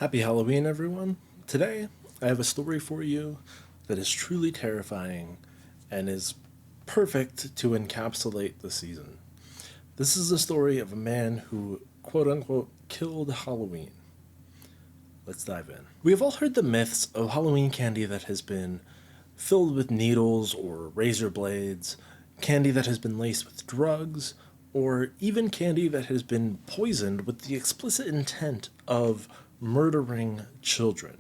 Happy Halloween, everyone. Today, I have a story for you that is truly terrifying and is perfect to encapsulate the season. This is the story of a man who, quote unquote, killed Halloween. Let's dive in. We have all heard the myths of Halloween candy that has been filled with needles or razor blades, candy that has been laced with drugs, or even candy that has been poisoned with the explicit intent of murdering children.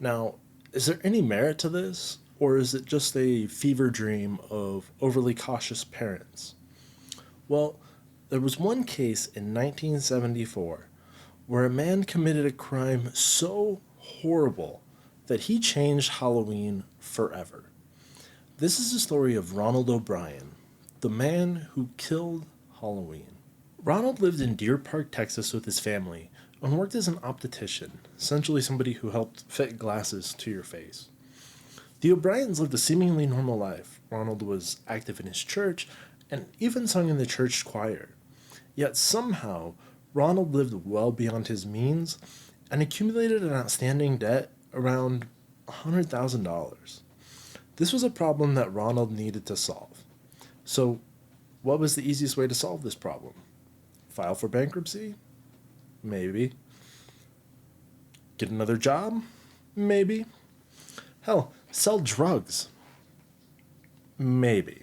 Now, is there any merit to this, or is it just a fever dream of overly cautious parents? Well, there was one case in 1974 where a man committed a crime so horrible that he changed Halloween forever. This is the story of Ronald O'Bryan, the man who killed Halloween. Ronald lived in Deer Park, Texas with his family and worked as an optician, essentially somebody who helped fit glasses to your face. The O'Briens lived a seemingly normal life. Ronald was active in his church and even sung in the church choir. Yet somehow, Ronald lived well beyond his means and accumulated an outstanding debt around $100,000. This was a problem that Ronald needed to solve. So, what was the easiest way to solve this problem? File for bankruptcy? Maybe. Get another job? Maybe. Hell, sell drugs? Maybe.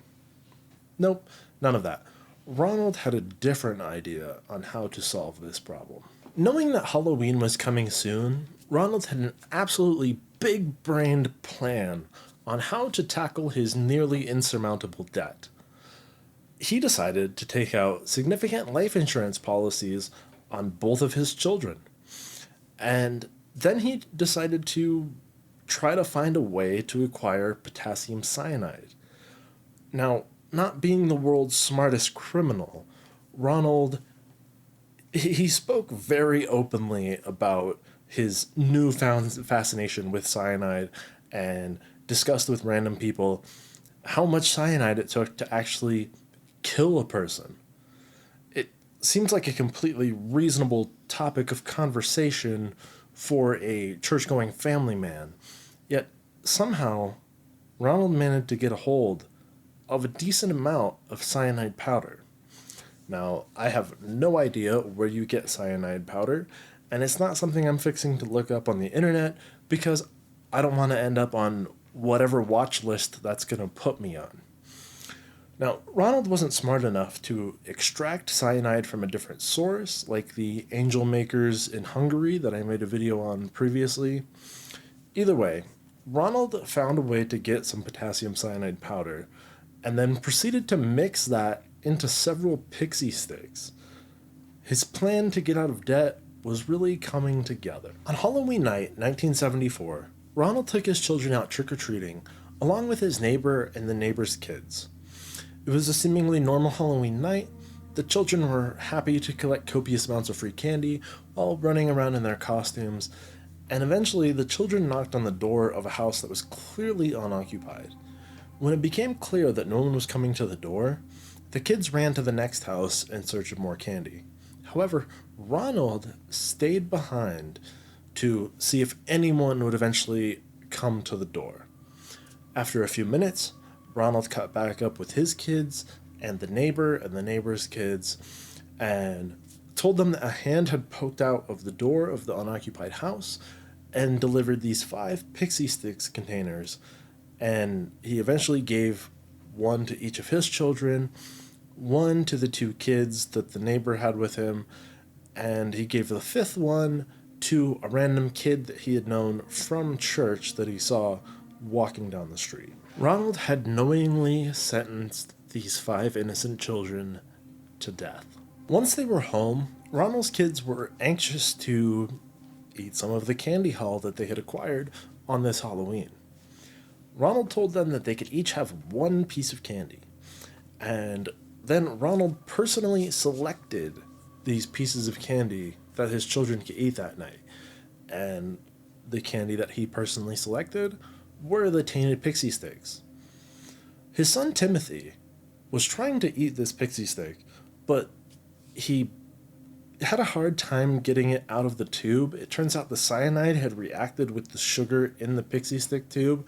Nope, none of that. Ronald had a different idea on how to solve this problem. Knowing that Halloween was coming soon, Ronald had an absolutely big-brained plan on how to tackle his nearly insurmountable debt. He decided to take out significant life insurance policies on both of his children. And then he decided to try to find a way to acquire potassium cyanide. Now, not being the world's smartest criminal, Ronald, he spoke very openly about his newfound fascination with cyanide and discussed with random people how much cyanide it took to actually kill a person. It seems like a completely reasonable topic of conversation for a church-going family man, yet somehow Ronald managed to get a hold of a decent amount of cyanide powder. Now, I have no idea where you get cyanide powder, and it's not something I'm fixing to look up on the internet because I don't want to end up on whatever watch list that's going to put me on. Now, Ronald wasn't smart enough to extract cyanide from a different source, like the angel makers in Hungary that I made a video on previously. Either way, Ronald found a way to get some potassium cyanide powder, and then proceeded to mix that into several pixie sticks. His plan to get out of debt was really coming together. On Halloween night, 1974, Ronald took his children out trick-or-treating, along with his neighbor and the neighbor's kids. It was a seemingly normal Halloween night. The children were happy to collect copious amounts of free candy while running around in their costumes, and eventually the children knocked on the door of a house that was clearly unoccupied. When it became clear that no one was coming to the door, the kids ran to the next house in search of more candy. However, Ronald stayed behind to see if anyone would eventually come to the door. After a few minutes, Ronald caught back up with his kids and the neighbor's kids and told them that a hand had poked out of the door of the unoccupied house and delivered these 5 pixie sticks containers, and he eventually gave one to each of his children, one to the 2 kids that the neighbor had with him, and he gave the 5th one to a random kid that he had known from church that he saw walking down the street. Ronald had knowingly sentenced these 5 innocent children to death. Once they were home, Ronald's kids were anxious to eat some of the candy haul that they had acquired on this Halloween. Ronald told them that they could each have 1 piece of candy, and then Ronald personally selected these pieces of candy that his children could eat that night, and the candy that he personally selected were the tainted pixie sticks. His son Timothy was trying to eat this pixie stick, but he had a hard time getting it out of the tube. It turns out the cyanide had reacted with the sugar in the pixie stick tube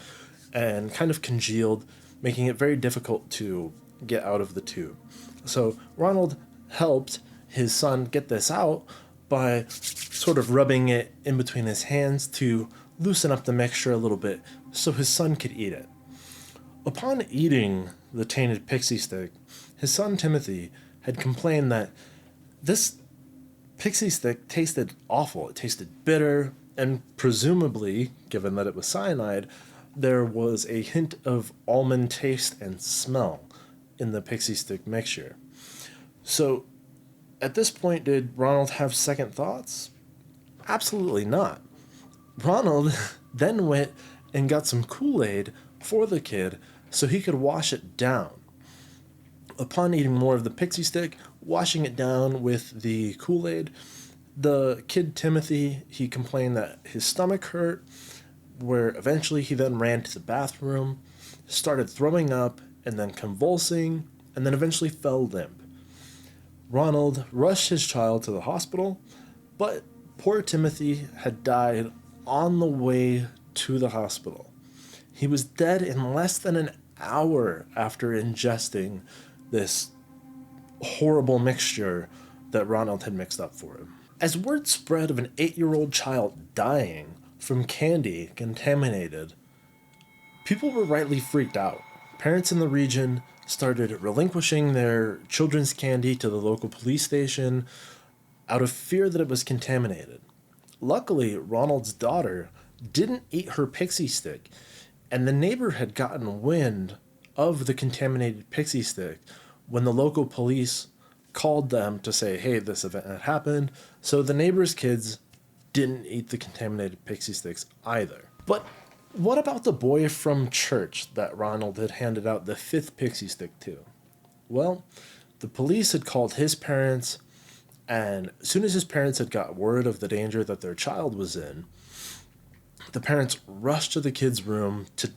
and kind of congealed, making it very difficult to get out of the tube. So Ronald helped his son get this out by sort of rubbing it in between his hands to loosen up the mixture a little bit so his son could eat it. Upon eating the tainted pixie stick, his son Timothy had complained that this pixie stick tasted awful. It tasted bitter, and presumably, given that it was cyanide, there was a hint of almond taste and smell in the pixie stick mixture. So, at this point, did Ronald have second thoughts? Absolutely not. Ronald then went and got some Kool-Aid for the kid so he could wash it down. Upon eating more of the pixie stick, washing it down with the Kool-Aid, the kid Timothy, he complained that his stomach hurt, where eventually he then ran to the bathroom, started throwing up, and then convulsing, and then eventually fell limp. Ronald rushed his child to the hospital, but poor Timothy had died on the way to the hospital. He was dead in less than an hour after ingesting this horrible mixture that Ronald had mixed up for him. As word spread of an 8-year-old child dying from candy contaminated, people were rightly freaked out. Parents in the region started relinquishing their children's candy to the local police station out of fear that it was contaminated. Luckily, Ronald's daughter didn't eat her pixie stick, and the neighbor had gotten wind of the contaminated pixie stick when the local police called them to say, hey, this event had happened. So the neighbor's kids didn't eat the contaminated pixie sticks either. But what about the boy from church that Ronald had handed out the 5th pixie stick to? Well, the police had called his parents, and as soon as his parents had got word of the danger that their child was in, the parents rushed to the kid's room to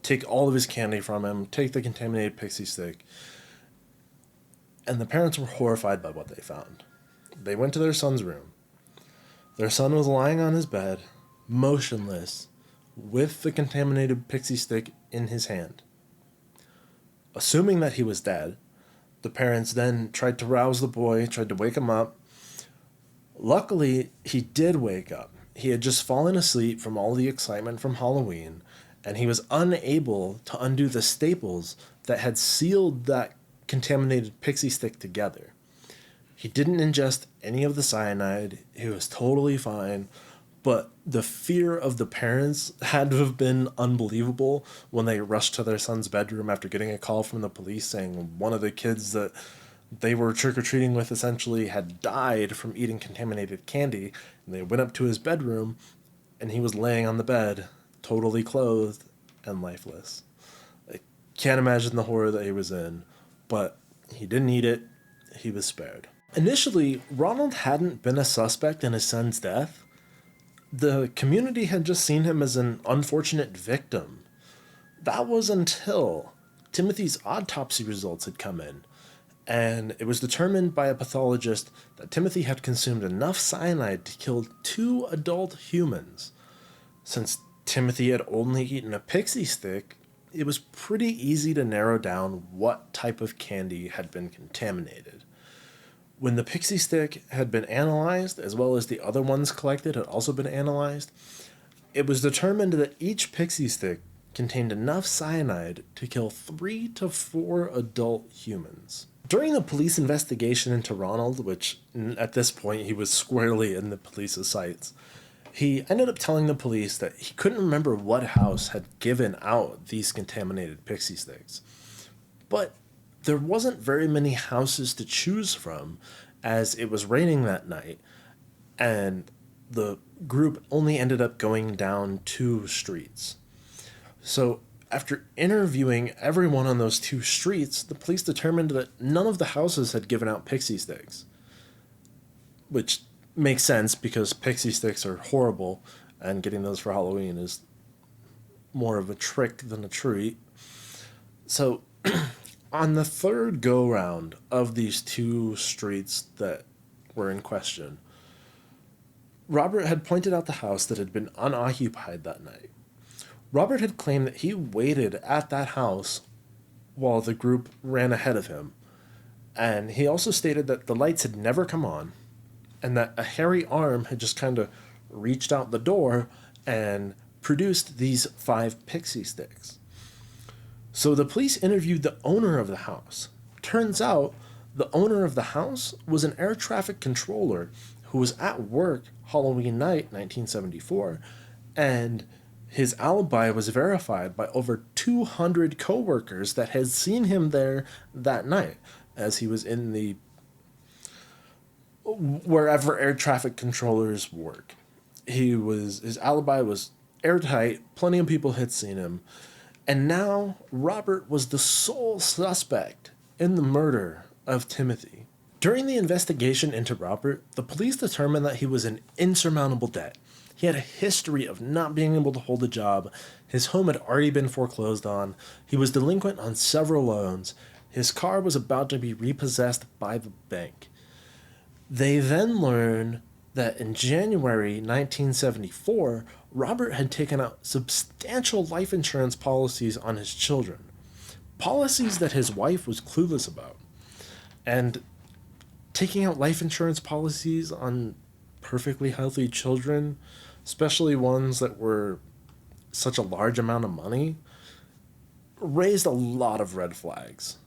take all of his candy from him, take the contaminated pixie stick, and the parents were horrified by what they found. They went to their son's room. Their son was lying on his bed, motionless, with the contaminated pixie stick in his hand. Assuming that he was dead, the parents then tried to rouse the boy, tried to wake him up. Luckily, he did wake up. He had just fallen asleep from all the excitement from Halloween, and he was unable to undo the staples that had sealed that contaminated pixie stick together. He didn't ingest any of the cyanide. He was totally fine, but the fear of the parents had to have been unbelievable when they rushed to their son's bedroom after getting a call from the police saying one of the kids that they were trick-or-treating with essentially had died from eating contaminated candy, and they went up to his bedroom, and he was laying on the bed, totally clothed and lifeless. I can't imagine the horror that he was in, but he didn't eat it. He was spared. Initially, Ronald hadn't been a suspect in his son's death. The community had just seen him as an unfortunate victim. That was until Timothy's autopsy results had come in, and it was determined by a pathologist that Timothy had consumed enough cyanide to kill 2 adult humans. Since Timothy had only eaten a pixie stick, it was pretty easy to narrow down what type of candy had been contaminated. When the pixie stick had been analyzed, as well as the other ones collected had also been analyzed, it was determined that each pixie stick contained enough cyanide to kill 3 to 4 adult humans. During the police investigation into Ronald, which at this point he was squarely in the police's sights, he ended up telling the police that he couldn't remember what house had given out these contaminated pixie sticks. But there wasn't very many houses to choose from, as it was raining that night, and the group only ended up going down 2 streets. So after interviewing everyone on those 2 streets, the police determined that none of the houses had given out pixie sticks, which makes sense because pixie sticks are horrible, and getting those for Halloween is more of a trick than a treat. So on the 3rd go-round of these 2 streets that were in question. Robert had pointed out the house that had been unoccupied that night. Robert had claimed that he waited at that house while the group ran ahead of him, and he also stated that the lights had never come on, and that a hairy arm had just kind of reached out the door and produced these 5 pixie sticks. So the police interviewed the owner of the house. Turns out the owner of the house was an air traffic controller who was at work Halloween night 1974, and his alibi was verified by over 200 coworkers that had seen him there that night as he was in the wherever air traffic controllers work. His alibi was airtight, plenty of people had seen him, and now Robert was the sole suspect in the murder of Timothy. During the investigation into Robert, the police determined that he was in insurmountable debt. He had a history of not being able to hold a job. His home had already been foreclosed on. He was delinquent on several loans. His car was about to be repossessed by the bank. They then learned that in January 1974, Robert had taken out substantial life insurance policies on his children, policies that his wife was clueless about. And taking out life insurance policies on perfectly healthy children, especially ones that were such a large amount of money, raised a lot of red flags.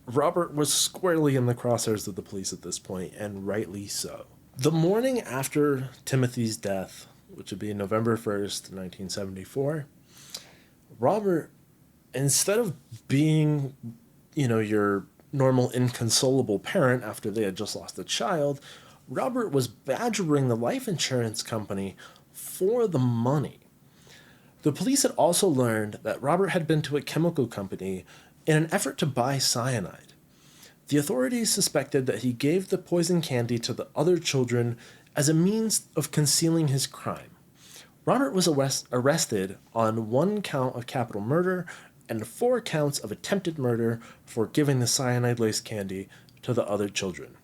Robert was squarely in the crosshairs of the police at this point, and rightly so. The morning after Timothy's death, which would be November 1st, 1974, Robert, instead of being, your normal inconsolable parent after they had just lost a child, Robert was badgering the life insurance company for the money. The police had also learned that Robert had been to a chemical company in an effort to buy cyanide. The authorities suspected that he gave the poison candy to the other children as a means of concealing his crime. Robert was arrested on 1 count of capital murder and 4 counts of attempted murder for giving the cyanide-laced candy to the other children.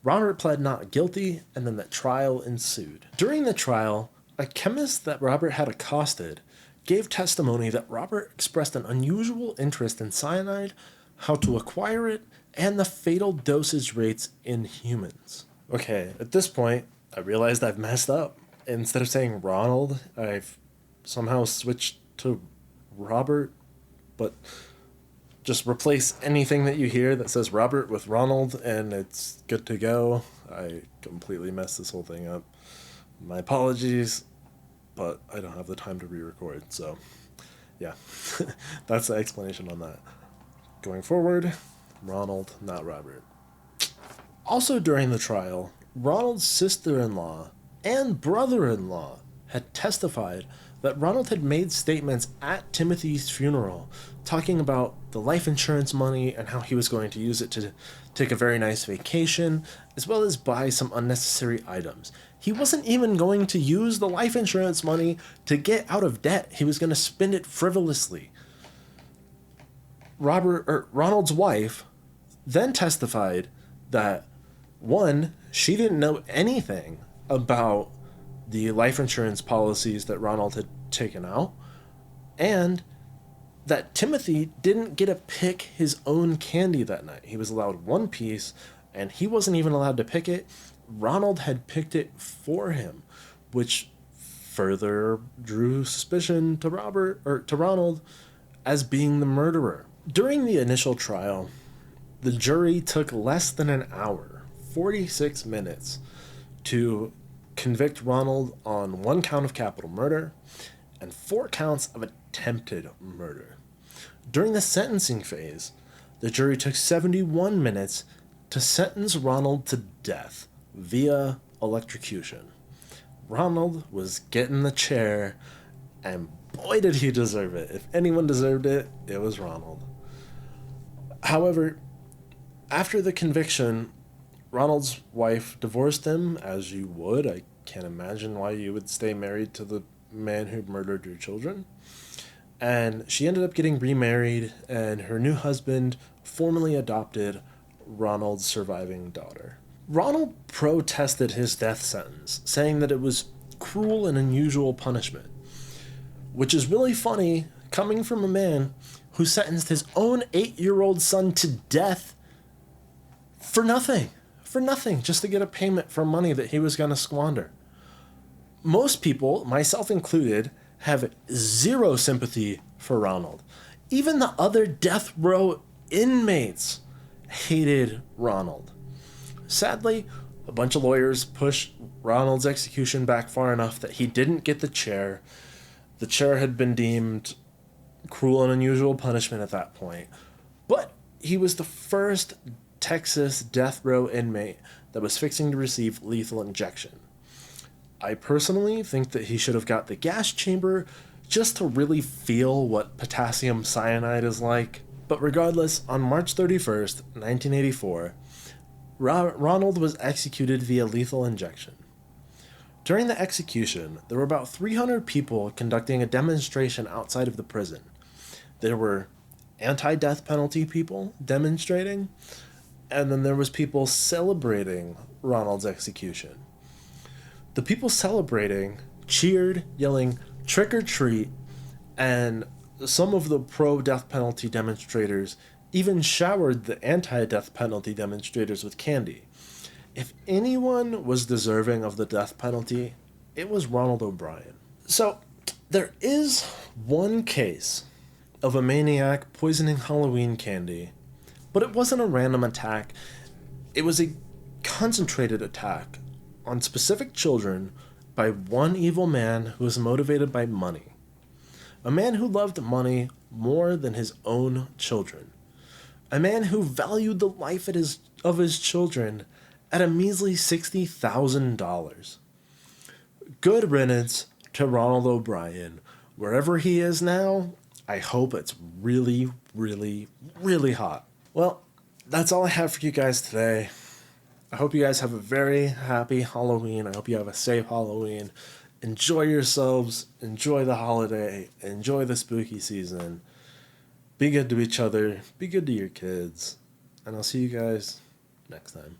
Robert pled not guilty, and then the trial ensued. During the trial, a chemist that Robert had accosted gave testimony that Robert expressed an unusual interest in cyanide, how to acquire it, and the fatal dosage rates in humans. Okay, at this point, I realized I've messed up. Instead of saying Ronald, I've somehow switched to Robert, but just replace anything that you hear that says Robert with Ronald and it's good to go. I completely messed this whole thing up. My apologies, but I don't have the time to re-record, so yeah, that's the explanation on that. Going forward, Ronald, not Robert. Also during the trial, Ronald's sister-in-law and brother-in-law had testified that Ronald had made statements at Timothy's funeral talking about the life insurance money and how he was going to use it to take a very nice vacation, as well as buy some unnecessary items. He wasn't even going to use the life insurance money to get out of debt. He was going to spend it frivolously. Ronald's wife then testified that, 1, she didn't know anything about the life insurance policies that Ronald had taken out, and that Timothy didn't get to pick his own candy that night. He was allowed 1 piece, and he wasn't even allowed to pick it. Ronald had picked it for him, which further drew suspicion to Ronald as being the murderer. During the initial trial, the jury took less than an hour, 46 minutes, to convict Ronald on 1 count of capital murder and 4 counts of attempted murder. During the sentencing phase, the jury took 71 minutes to sentence Ronald to death via electrocution. Ronald was getting the chair, and boy did he deserve it. If anyone deserved it, it was Ronald. However, after the conviction, Ronald's wife divorced him, as you would. I can't imagine why you would stay married to the man who murdered your children. And she ended up getting remarried, and her new husband formally adopted Ronald's surviving daughter. Ronald protested his death sentence, saying that it was cruel and unusual punishment, which is really funny coming from a man who sentenced his own 8-year-old son to death for nothing. For nothing, just to get a payment for money that he was going to squander. Most people, myself included, have zero sympathy for Ronald. Even the other death row inmates hated Ronald. Sadly, a bunch of lawyers pushed Ronald's execution back far enough that he didn't get the chair. The chair had been deemed cruel and unusual punishment at that point. But he was the first Texas death row inmate that was fixing to receive lethal injection. I personally think that he should have got the gas chamber just to really feel what potassium cyanide is like. But regardless, on March 31st, 1984, Ronald was executed via lethal injection. During the execution, there were about 300 people conducting a demonstration outside of the prison. There were anti-death penalty people demonstrating, and then there was people celebrating Ronald's execution. The people celebrating cheered, yelling, "Trick or treat," and some of the pro-death penalty demonstrators even showered the anti-death penalty demonstrators with candy. If anyone was deserving of the death penalty, it was Ronald O'Bryan. So, there is one case of a maniac poisoning Halloween candy, but it wasn't a random attack. It was a concentrated attack on specific children by one evil man who was motivated by money. A man who loved money more than his own children. A man who valued the life of his children at a measly $60,000. Good riddance to Ronald O'Bryan. Wherever he is now, I hope it's really, really, really hot. Well, that's all I have for you guys today. I hope you guys have a very happy Halloween. I hope you have a safe Halloween. Enjoy yourselves. Enjoy the holiday. Enjoy the spooky season. Be good to each other. Be good to your kids. And I'll see you guys next time.